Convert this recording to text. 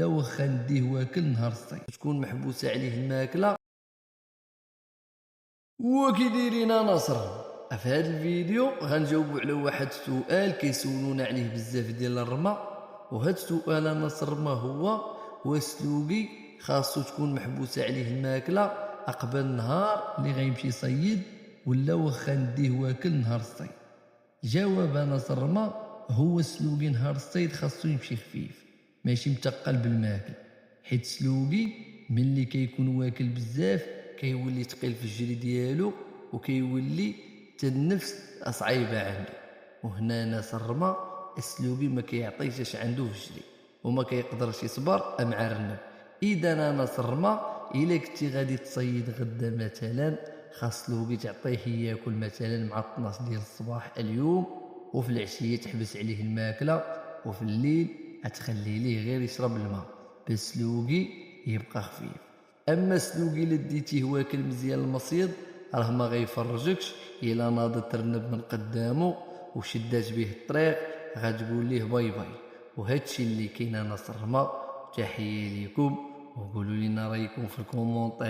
ولا واخا نديه واكل نهار الصيد تكون محبوسه عليه الماكله. وكي دايرين ناصر، في هذا الفيديو غنجاوبوا على واحد السؤال كيسولونا عليه بزاف ديال الرما. وهذا السؤال ناصر ما هو سلوقي خاصو تكون محبوسه عليه الماكله قبل نهار اللي غيمشي يصيد ولا واخا نديه واكل نهار الصيد؟ جواب ناصر ما هو سلوقي نهار الصيد خاصو يمشي خفيف ماشي متقل بالماكل، حيت سلوقي ملي كيكون واكل بزاف كيولي ثقيل في الجري ديالو وكيولي حتى النفس صعيبه عنده. وهنا ناس الرما السلوقي ما كيعطيش اش عنده في الجري وما كيقدرش يصبر مع الرنب. اذا ناس الرما الا كنتي غادي تصيد غدا مثلا خاص سلوقي تعطيه ياكل مثلا مع 12 ديال الصباح اليوم، وفي العشيه تحبس عليه الماكله، وفي الليل غتخلي ليه غير يشرب الماء باش سلوقي يبقى خفيف. اما سلوقي الا ديتيه واكل مزيان المصيد راه ما غيفرجكش. الا ناضت ترنب من قدامه وشدات به الطريق غتقول ليه باي باي. وهادشي اللي كاين ناس الرما. تحيه ليكم وقولوا لنا رايكم في الكومونتير.